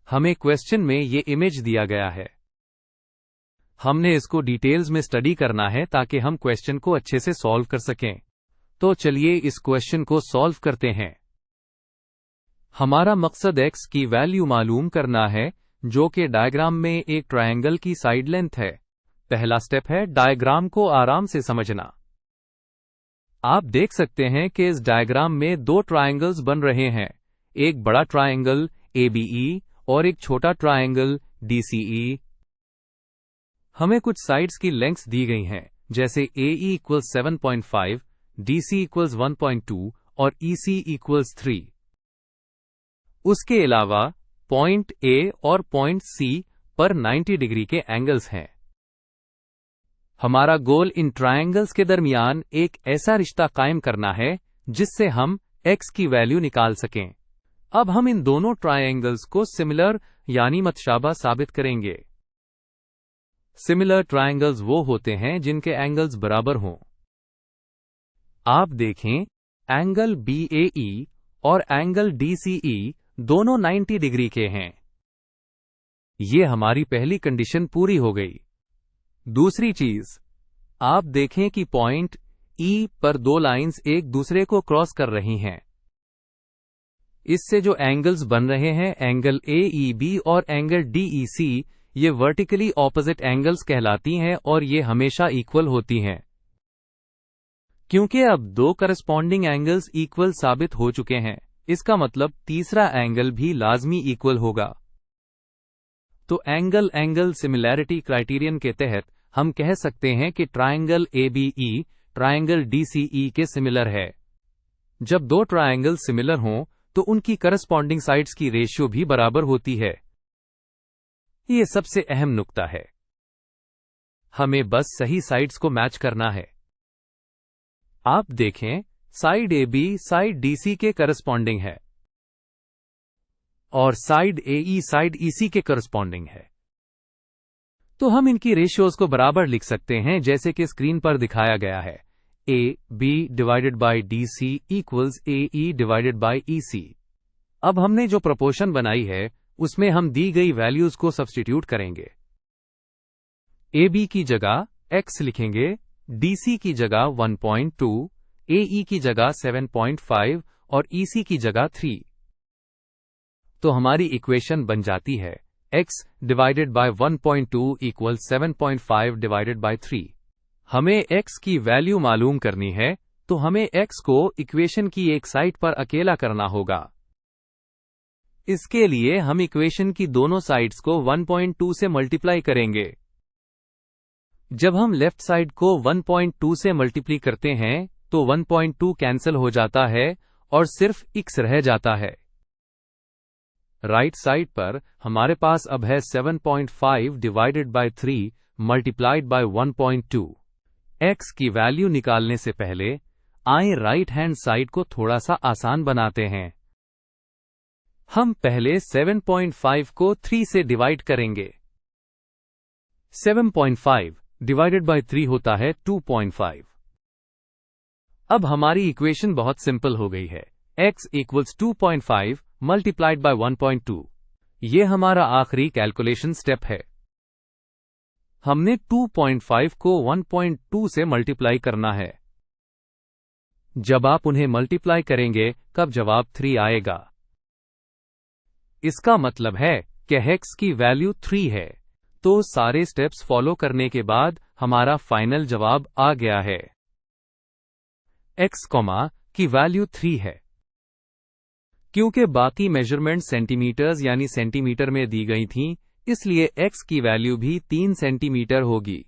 हमें क्वेश्चन में ये इमेज दिया गया है। हमने इसको डिटेल्स में स्टडी करना है ताकि हम क्वेश्चन को अच्छे से सॉल्व कर सकें। तो चलिए इस क्वेश्चन को सॉल्व करते हैं। हमारा मकसद x की वैल्यू मालूम करना है, जो कि डायग्राम में एक ट्रायंगल की साइड लेंथ है। पहला स्टेप है डायग्राम को आराम से समझना। आप देख सकते हैं कि इस डायग्राम में दो ट्रायंगल्स बन रहे हैं, एक बड़ा ट्रायंगल ABE और एक छोटा ट्रायंगल DCE। हमें कुछ साइड्स की लेंथ्स दी गई हैं, जैसे AE = 7.5, DC = 1.2 और EC = 3। उसके अलावा पॉइंट A और पॉइंट C पर 90 डिग्री के एंगल्स हैं। हमारा गोल इन ट्रायंगल्स के दरमियान एक ऐसा रिश्ता कायम करना है जिससे हम x की वैल्यू निकाल सकें। अब हम इन दोनों ट्रायंगल्स को सिमिलर यानी मतशाबा साबित करेंगे। सिमिलर ट्रायंगल्स वो होते हैं जिनके एंगल्स बराबर हों। आप देखें, एंगल BAE और एंगल DCE दोनों 90 डिग्री के हैं। ये हमारी पहली कंडीशन पूरी हो गई। दूसरी चीज, आप देखें कि पॉइंट E पर दो लाइंस एक दूसरे को क्रॉस कर रही हैं। इससे जो एंगल्स बन रहे हैं, एंगल AEB और एंगल DEC, ये वर्टिकली ऑपोजिट एंगल्स कहलाती हैं और ये हमेशा इक्वल होती हैं। क्योंकि अब दो करस्पॉन्डिंग एंगल्स इक्वल साबित हो चुके हैं, इसका मतलब तीसरा एंगल भी लाजमी इक्वल होगा। तो एंगल सिमिलैरिटी क्राइटेरियन के तहत हम कह सकते हैं कि ट्रायंगल ABE ट्रायंगल DCE के सिमिलर है। जब दो ट्रायंगल सिमिलर हों तो उनकी करस्पॉन्डिंग साइड्स की रेशियो भी बराबर होती है। ये सबसे अहम नुक्ता है। हमें बस सही साइड्स को मैच करना है। आप देखें, साइड AB साइड DC के करस्पॉन्डिंग है और साइड AE साइड EC के करस्पॉन्डिंग है। तो हम इनकी रेशियोज को बराबर लिख सकते हैं, जैसे कि स्क्रीन पर दिखाया गया है। AB/DC = AE/EC। अब हमने जो प्रोपोर्शन बनाई है उसमें हम दी गई वैल्यूज को सब्स्टिट्यूट करेंगे। AB की जगह x लिखेंगे, DC की जगह 1.2, AE की जगह 7.5 और EC की जगह 3। तो हमारी इक्वेशन बन जाती है x/1.2 = 7.5/3। हमें x की वैल्यू मालूम करनी है, तो हमें x को इक्वेशन की एक साइड पर अकेला करना होगा। इसके लिए हम इक्वेशन की दोनों साइड्स को 1.2 से मल्टीप्लाई करेंगे। जब हम लेफ्ट साइड को 1.2 से मल्टीप्लाई करते हैं तो 1.2 कैंसिल हो जाता है और सिर्फ x रह जाता है। राइट साइड पर हमारे पास अब है 7.5/3 मल्टीप्लाइड बाय 1.2। x की वैल्यू निकालने से पहले आइए राइट हैंड साइड को थोड़ा सा आसान बनाते हैं। हम पहले 7.5 को 3 से डिवाइड करेंगे। 7.5 डिवाइडेड बाय 3 होता है 2.5। अब हमारी इक्वेशन बहुत सिंपल हो गई है। x = 2.5 multiplied by 1.2। ये हमारा आखिरी कैलकुलेशन स्टेप है। हमने 2.5 को 1.2 से मल्टीप्लाई करना है। जब आप उन्हें मल्टीप्लाई करेंगे कब जवाब 3 आएगा। इसका मतलब है कि x की वैल्यू 3 है। तो सारे स्टेप्स फॉलो करने के बाद हमारा फाइनल जवाब आ गया है। x, की वैल्यू 3 है। क्योंकि बाकी मेजरमेंट सेंटीमीटर्स यानी सेंटीमीटर में दी गई थीं, इसलिए x की वैल्यू भी 3 सेंटीमीटर होगी।